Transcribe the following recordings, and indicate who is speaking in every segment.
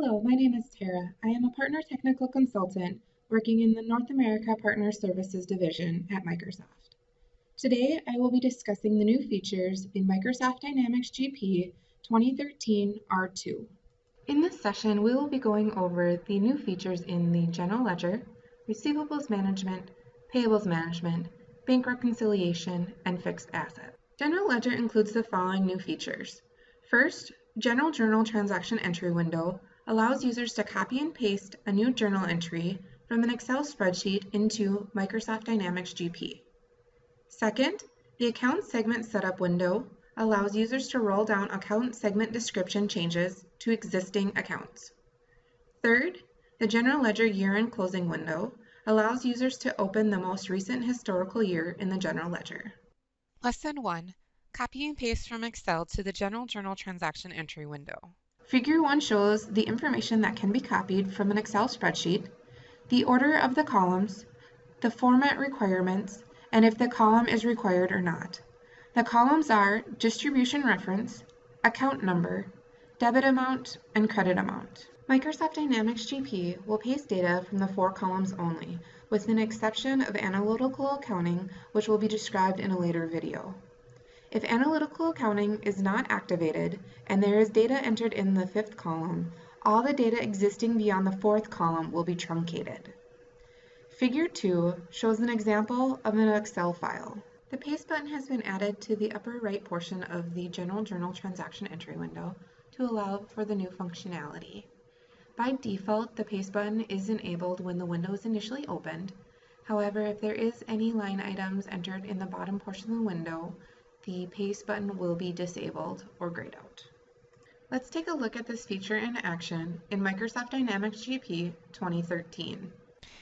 Speaker 1: Hello, my name is Tara. I am a partner technical consultant working in the North America Partner Services Division at Microsoft. Today, I will be discussing the new features in Microsoft Dynamics GP 2013 R2. In this session, we will be going over the new features in the General Ledger, Receivables Management, Payables Management, Bank Reconciliation, and Fixed Assets. General Ledger includes the following new features. First, General Journal Transaction Entry window allows users to copy and paste a new journal entry from an Excel spreadsheet into Microsoft Dynamics GP. Second, the Account Segment Setup window allows users to roll down account segment description changes to existing accounts. Third, the General Ledger Year-End Closing window allows users to open the most recent historical year in the General Ledger.
Speaker 2: Lesson 1. Copy and paste from Excel to the General Journal Transaction Entry window.
Speaker 1: Figure 1 shows the information that can be copied from an Excel spreadsheet, the order of the columns, the format requirements, and if the column is required or not. The columns are distribution reference, account number, debit amount, and credit amount. Microsoft Dynamics GP will paste data from the 4 columns only, with an exception of analytical accounting, which will be described in a later video. If analytical accounting is not activated and there is data entered in the 5th column, all the data existing beyond the 4th column will be truncated. Figure 2 shows an example of an Excel file. The Paste button has been added to the upper right portion of the General Journal Transaction Entry window to allow for the new functionality. By default, the Paste button is enabled when the window is initially opened. However, if there is any line items entered in the bottom portion of the window, the Paste button will be disabled or grayed out. Let's take a look at this feature in action in Microsoft Dynamics GP 2013.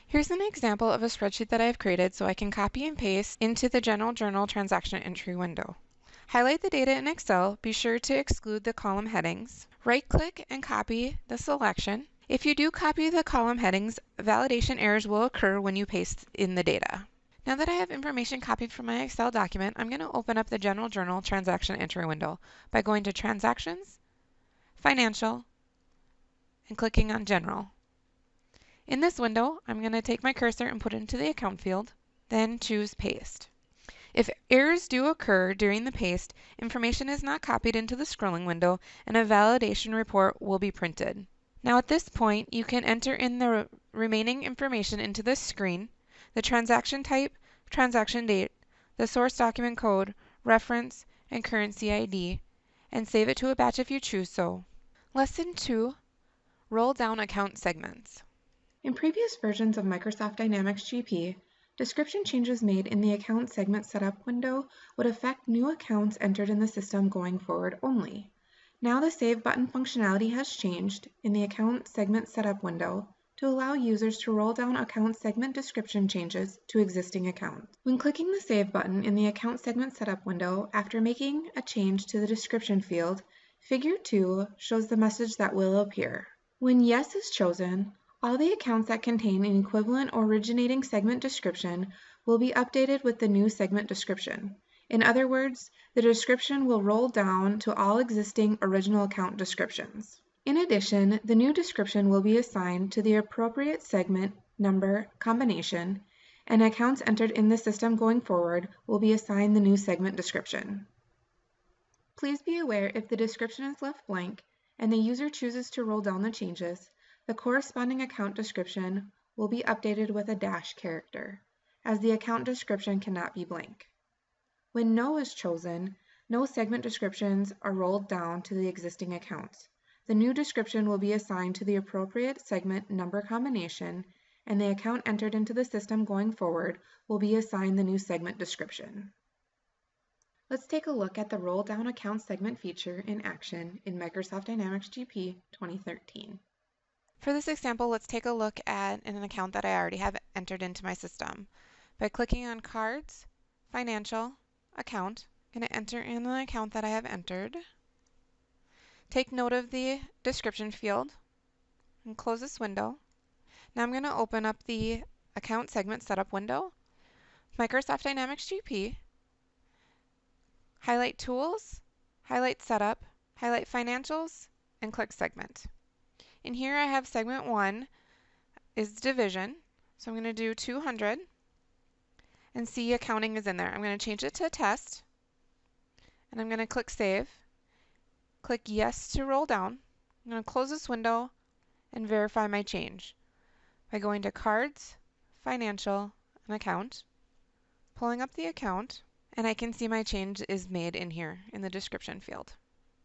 Speaker 2: Here's an example of a spreadsheet that I've created so I can copy and paste into the General Journal Transaction Entry window. Highlight the data in Excel, be sure to exclude the column headings. Right-click and copy the selection. If you do copy the column headings, validation errors will occur when you paste in the data. Now that I have information copied from my Excel document, I'm going to open up the General Journal Transaction Entry window by going to Transactions, Financial, and clicking on General. In this window, I'm going to take my cursor and put it into the account field, then choose Paste. If errors do occur during the paste, information is not copied into the scrolling window and a validation report will be printed. Now at this point, you can enter in the remaining information into this screen, the transaction type, transaction date, the source document code, reference, and currency ID, and save it to a batch if you choose so. Lesson 2. Roll down account segments.
Speaker 1: In previous versions of Microsoft Dynamics GP, description changes made in the Account Segment Setup window would affect new accounts entered in the system going forward only. Now the Save button functionality has changed in the Account Segment Setup window to allow users to roll down account segment description changes to existing accounts. When clicking the Save button in the Account Segment Setup window after making a change to the description field, Figure 2 shows the message that will appear. When Yes is chosen, all the accounts that contain an equivalent or originating segment description will be updated with the new segment description. In other words, the description will roll down to all existing original account descriptions. In addition, the new description will be assigned to the appropriate segment, number, combination, and accounts entered in the system going forward will be assigned the new segment description. Please be aware if the description is left blank and the user chooses to roll down the changes, the corresponding account description will be updated with a dash character, as the account description cannot be blank. When No is chosen, no segment descriptions are rolled down to the existing accounts. The new description will be assigned to the appropriate segment number combination, and the account entered into the system going forward will be assigned the new segment description. Let's take a look at the Roll Down Account Segment feature in action in Microsoft Dynamics GP 2013.
Speaker 2: For this example, let's take a look at an account that I already have entered into my system. By clicking on Cards, Financial, Account, I'm going to enter in the account that I have entered. Take note of the description field and close this window. Now I'm going to open up the Account Segment Setup window, Microsoft Dynamics GP, highlight Tools, highlight Setup, highlight Financials, and click Segment. In here I have segment 1 is division, so I'm going to do 200 and see accounting is in there. I'm going to change it to test and I'm going to click save, click yes to roll down. I'm going to close this window and verify my change by going to cards, financial, and account, pulling up the account, and I can see my change is made in here in the description field.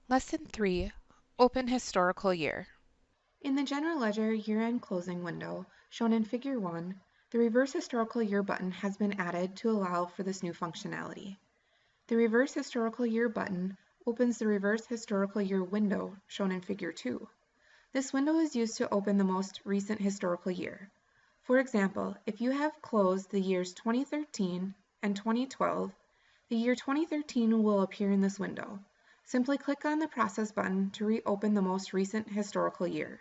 Speaker 2: Lesson 3, open historical year.
Speaker 1: In the General Ledger year-end closing window, shown in Figure 1, the Reverse Historical Year button has been added to allow for this new functionality. The Reverse Historical Year button opens the Reverse Historical Year window, shown in Figure 2. This window is used to open the most recent historical year. For example, if you have closed the years 2013 and 2012, the year 2013 will appear in this window. Simply click on the Process button to reopen the most recent historical year.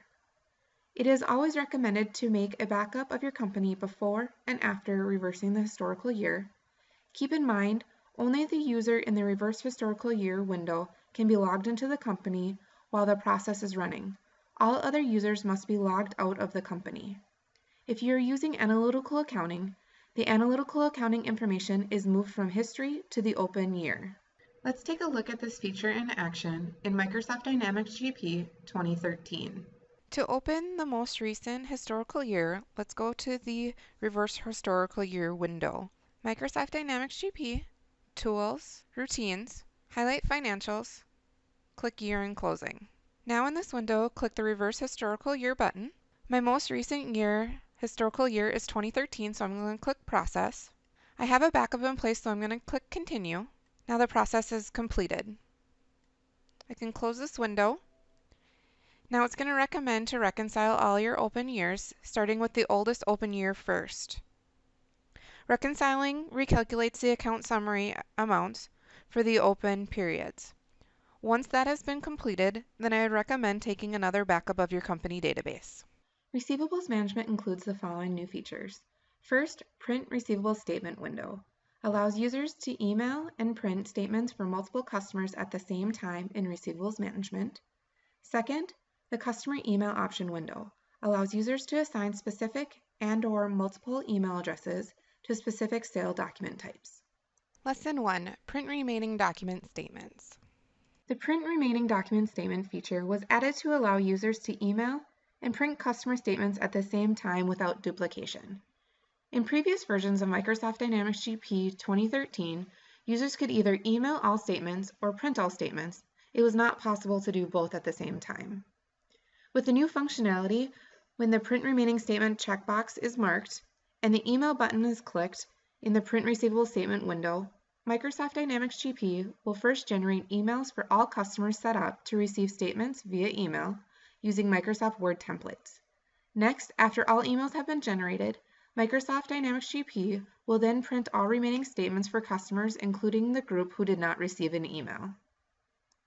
Speaker 1: It is always recommended to make a backup of your company before and after reversing the historical year. Keep in mind, only the user in the Reverse Historical Year window can be logged into the company while the process is running. All other users must be logged out of the company. If you are using analytical accounting, the analytical accounting information is moved from history to the open year. Let's take a look at this feature in action in Microsoft Dynamics GP 2013.
Speaker 2: To open the most recent historical year, let's go to the Reverse Historical Year window. Microsoft Dynamics GP, Tools, Routines, highlight Financials, click Year and Closing. Now in this window, click the Reverse Historical Year button. My most recent historical year is 2013, so I'm going to click Process. I have a backup in place, so I'm going to click Continue. Now the process is completed. I can close this window. Now it's going to recommend to reconcile all your open years, starting with the oldest open year first. Reconciling recalculates the account summary amounts for the open periods. Once that has been completed, then I would recommend taking another backup of your company database.
Speaker 1: Receivables management includes the following new features. First, Print Receivable Statement window allows users to email and print statements for multiple customers at the same time in receivables management. Second, the Customer Email Option window allows users to assign specific and/or multiple email addresses to specific sale document types.
Speaker 2: Lesson 1, Print Remaining Document Statements.
Speaker 1: The Print Remaining Document Statement feature was added to allow users to email and print customer statements at the same time without duplication. In previous versions of Microsoft Dynamics GP 2013, users could either email all statements or print all statements. It was not possible to do both at the same time. With the new functionality, when the Print Remaining Statement checkbox is marked and the email button is clicked in the Print Receivable Statement window, Microsoft Dynamics GP will first generate emails for all customers set up to receive statements via email using Microsoft Word templates. Next, after all emails have been generated, Microsoft Dynamics GP will then print all remaining statements for customers, including the group who did not receive an email.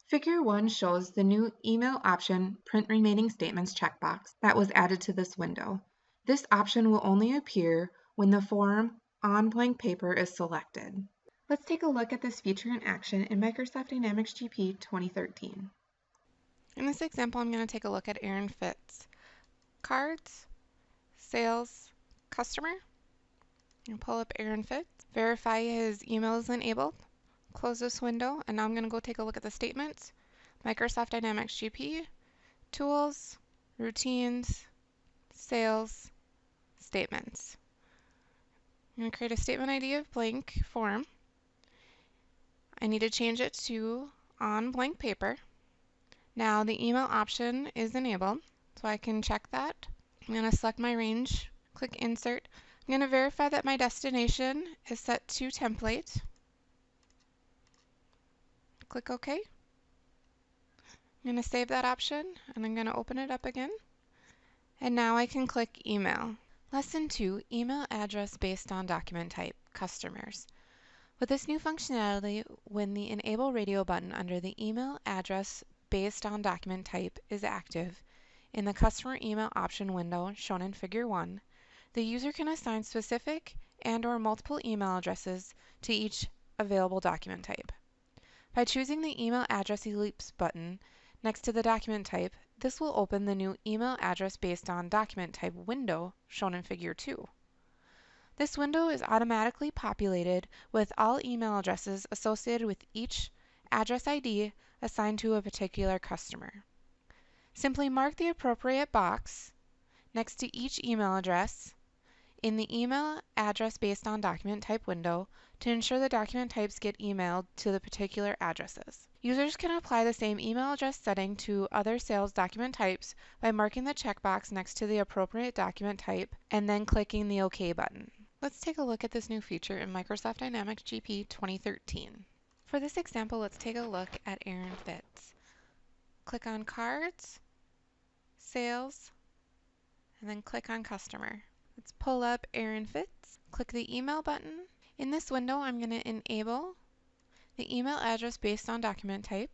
Speaker 1: Figure 1 shows the new Email Option Print Remaining Statements checkbox that was added to this window. This option will only appear when the form on blank paper is selected. Let's take a look at this feature in action in Microsoft Dynamics GP 2013.
Speaker 2: In this example, I'm going to take a look at Aaron Fitz. Cards, Sales, Customer. I'm pull up Aaron Fitz, verify his email is enabled, close this window, and now I'm going to go take a look at the statements. Microsoft Dynamics GP, Tools, Routines, Sales, Statements. I'm going to create a statement ID of blank form. I need to change it to on blank paper. Now the email option is enabled, so I can check that. I'm going to select my range, click Insert. I'm going to verify that my destination is set to template. Click OK. I'm going to save that option, and I'm going to open it up again. And now I can click Email. Lesson 2, Email Address Based on Document Type, Customers. With this new functionality, when the Enable Radio button under the Email Address Based on Document Type is active, in the Customer Email Option window shown in Figure 1, the user can assign specific and/or multiple email addresses to each available document type. By choosing the Email Address Ellipse button next to the document type, This will open the new email address based on document type window shown in Figure 2. This window is automatically populated with all email addresses associated with each address ID assigned to a particular customer. Simply mark the appropriate box next to each email address in the email address based on document type window to ensure the document types get emailed to the particular addresses. Users can apply the same email address setting to other sales document types by marking the checkbox next to the appropriate document type and then clicking the OK button. Let's take a look at this new feature in Microsoft Dynamics GP 2013. For this example, let's take a look at Aaron Fitz. Click on Cards, Sales, and then click on Customer. Let's pull up Aaron Fitz, click the email button. In this window, I'm going to enable the email address based on document type.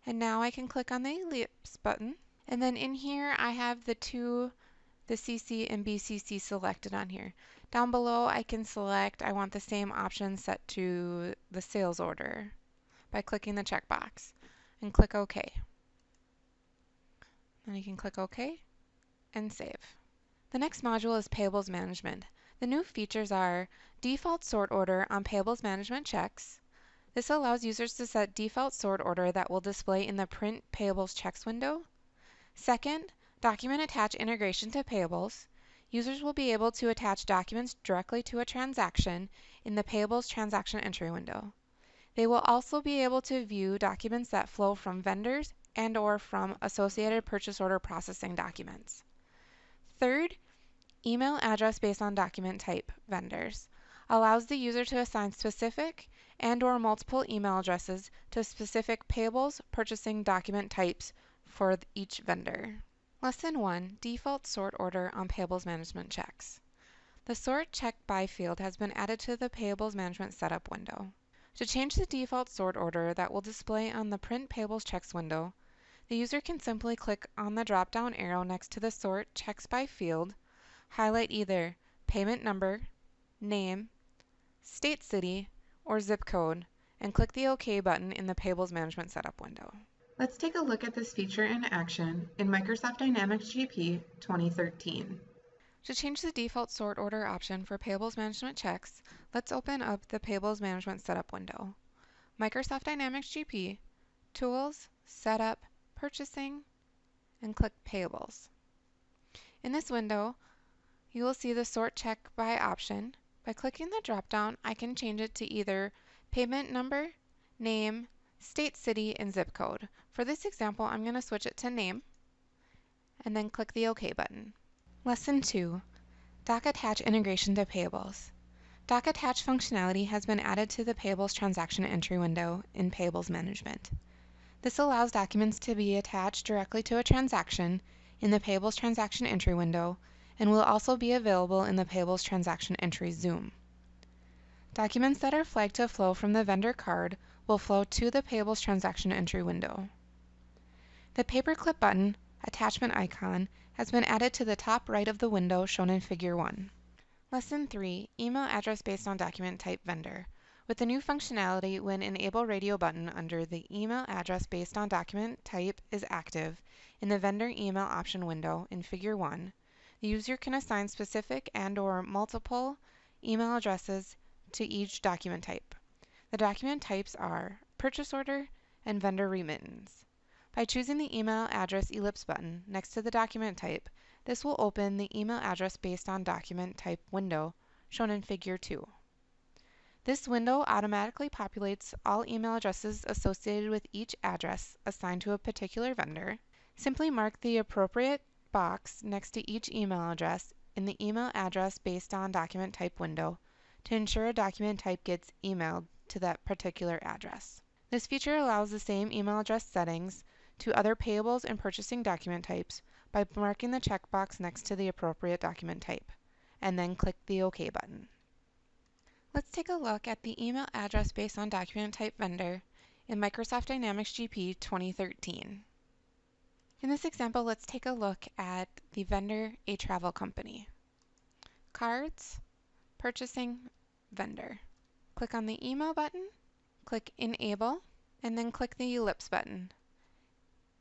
Speaker 2: And now I can click on the ellipse button. And then in here, I have the CC and BCC selected on here. Down below, I can select I want the same option set to the sales order by clicking the checkbox and click OK. Then you can click OK and save. The next module is Payables Management. The new features are default sort order on Payables Management checks. This allows users to set default sort order that will display in the Print Payables Checks window. Second, document attach integration to Payables. Users will be able to attach documents directly to a transaction in the Payables Transaction Entry window. They will also be able to view documents that flow from vendors and/or from associated purchase order processing documents. Third, email address based on document type vendors allows the user to assign specific and/or multiple email addresses to specific payables purchasing document types for each vendor. Lesson 1, Default Sort Order on Payables Management Checks. The Sort Check By field has been added to the Payables Management Setup window. To change the default sort order that will display on the Print Payables Checks window, the user can simply click on the drop-down arrow next to the Sort Checks By field, highlight either payment number, name, state city, or zip code, and click the OK button in the Payables Management Setup window.
Speaker 1: Let's take a look at this feature in action in Microsoft Dynamics GP 2013.
Speaker 2: To change the default sort order option for Payables Management checks, let's open up the Payables Management Setup window. Microsoft Dynamics GP, Tools, Setup, Purchasing, and click Payables. In this window, you will see the Sort Check By option. By clicking the drop-down, I can change it to either payment number, name, state, city, and zip code. For this example, I'm going to switch it to name, and then click the OK button. Lesson 2, Doc Attach Integration to Payables. Doc Attach functionality has been added to the Payables Transaction Entry window in Payables Management. This allows documents to be attached directly to a transaction in the Payables Transaction Entry window and will also be available in the Payables Transaction Entry Zoom. Documents that are flagged to flow from the vendor card will flow to the Payables Transaction Entry window. The paperclip button, attachment icon, has been added to the top right of the window shown in Figure 1. Lesson 3, Email Address Based on Document Type Vendor. With the new functionality, when Enable Radio button under the Email Address Based on Document Type is active in the Vendor Email option window in Figure 1, the user can assign specific and/or multiple email addresses to each document type. The document types are Purchase Order and Vendor Remittance. By choosing the Email Address Ellipse button next to the document type, this will open the Email Address Based on Document Type window shown in Figure 2. This window automatically populates all email addresses associated with each address assigned to a particular vendor. Simply mark the appropriate box next to each email address in the Email Address Based on Document Type window to ensure a document type gets emailed to that particular address. This feature allows the same email address settings to other payables and purchasing document types by marking the checkbox next to the appropriate document type, and then click the OK button. Let's take a look at the email address based on document type vendor in Microsoft Dynamics GP 2013. In this example, let's take a look at the vendor, a travel company. Cards, Purchasing, Vendor. Click on the Email button, click Enable, and then click the Ellipse button.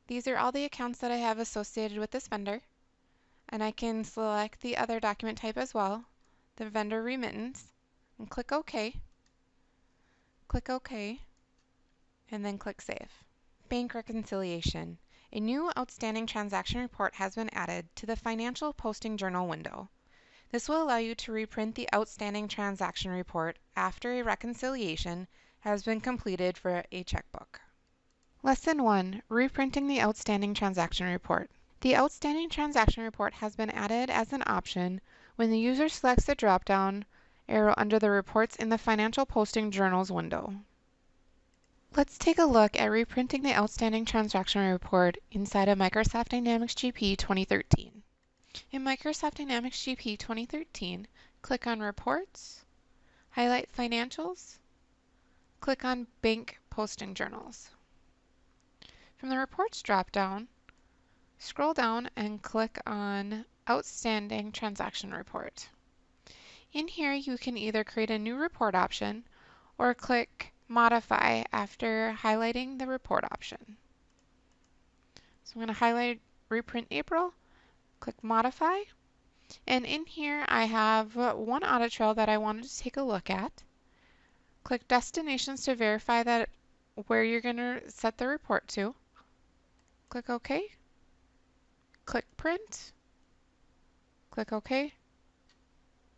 Speaker 2: These are all the accounts that I have associated with this vendor, and I can select the other document type as well, the vendor remittance, and click OK, and then click Save. Bank reconciliation. A new outstanding transaction report has been added to the Financial Posting Journal window. This will allow you to reprint the outstanding transaction report after a reconciliation has been completed for a checkbook. Lesson 1. Reprinting the outstanding transaction report. The outstanding transaction report has been added as an option when the user selects the drop-down arrow under the Reports in the Financial Posting Journals window. Let's take a look at reprinting the outstanding transaction report inside of Microsoft Dynamics GP 2013. In Microsoft Dynamics GP 2013, click on Reports, highlight Financials, click on Bank Posting Journals. From the Reports drop-down, scroll down and click on Outstanding Transaction Report. In here, you can either create a new report option or click Modify after highlighting the report option. So I'm going to highlight Reprint April, click Modify, and in here I have one audit trail that I wanted to take a look at. Click Destinations to verify that where you're going to set the report to. Click OK. Click Print. Click OK.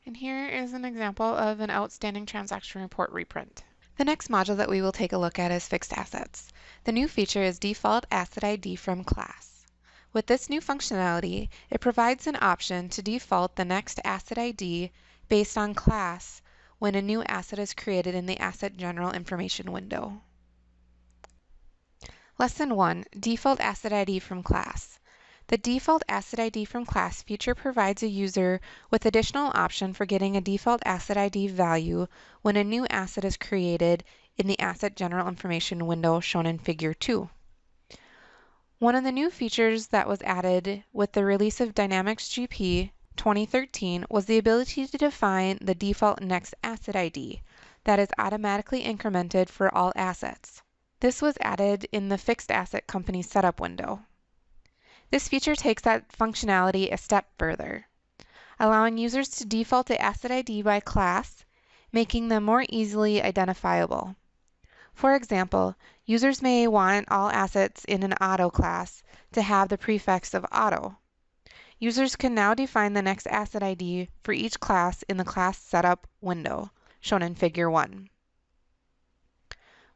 Speaker 2: And here is an example of an outstanding transaction report reprint. The next module that we will take a look at is Fixed Assets. The new feature is Default Asset ID from Class. With this new functionality, it provides an option to default the next asset ID based on class when a new asset is created in the Asset General Information window. Lesson 1. Default Asset ID from Class. The Default Asset ID from Class feature provides a user with additional option for getting a default asset ID value when a new asset is created in the Asset General Information window shown in Figure 2. One of the new features that was added with the release of Dynamics GP 2013 was the ability to define the default next asset ID that is automatically incremented for all assets. This was added in the Fixed Asset Company Setup window. This feature takes that functionality a step further, allowing users to default the asset ID by class, making them more easily identifiable. For example, users may want all assets in an auto class to have the prefix of auto. Users can now define the next asset ID for each class in the Class Setup window, shown in Figure 1.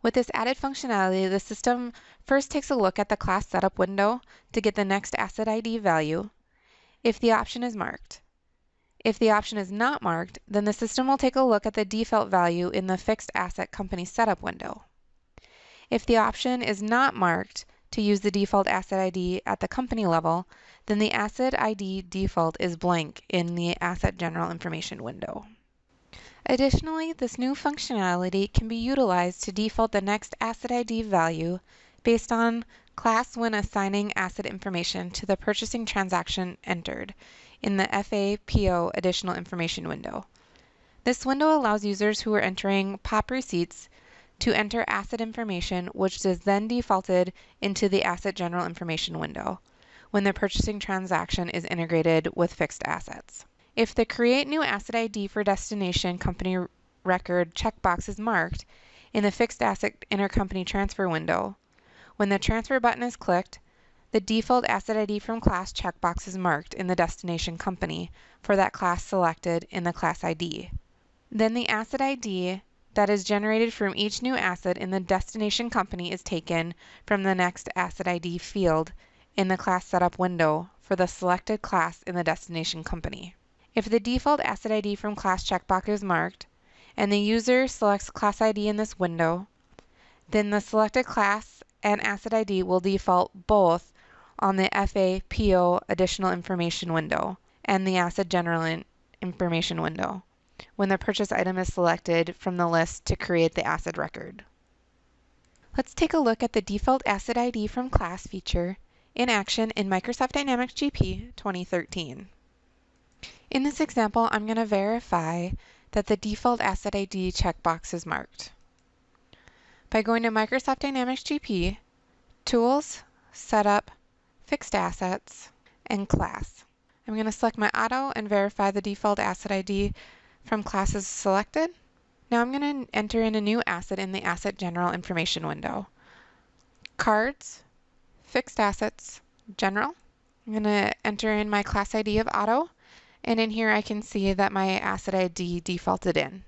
Speaker 2: With this added functionality, the system first takes a look at the Class Setup window to get the next asset ID value, if the option is marked. If the option is not marked, then the system will take a look at the default value in the Fixed Asset Company Setup window. If the option is not marked to use the default asset ID at the company level, then the asset ID default is blank in the Asset General Information window. Additionally, this new functionality can be utilized to default the next asset ID value based on class when assigning asset information to the purchasing transaction entered in the FAPO Additional Information window. This window allows users who are entering POP receipts to enter asset information, which is then defaulted into the Asset General Information window when the purchasing transaction is integrated with fixed assets. If the Create New Asset ID for Destination Company Record checkbox is marked in the Fixed Asset Intercompany Transfer window, when the Transfer button is clicked, the Default Asset ID from Class checkbox is marked in the Destination Company for that class selected in the Class ID. Then the Asset ID that is generated from each new asset in the Destination Company is taken from the Next Asset ID field in the Class Setup window for the selected class in the Destination Company. If the Default Asset ID from Class checkbox is marked, and the user selects Class ID in this window, then the selected class and Asset ID will default both on the FAPO Additional Information window and the Asset General Information window when the purchase item is selected from the list to create the asset record. Let's take a look at the Default Asset ID from Class feature in action in Microsoft Dynamics GP 2013. In this example, I'm going to verify that the Default Asset ID checkbox is marked. By going to Microsoft Dynamics GP, Tools, Setup, Fixed Assets, and Class. I'm going to select my auto and verify the default asset ID from classes selected. Now I'm going to enter in a new asset in the Asset General Information window. Cards, Fixed Assets, General. I'm going to enter in my class ID of auto, and in here I can see that my asset ID defaulted in.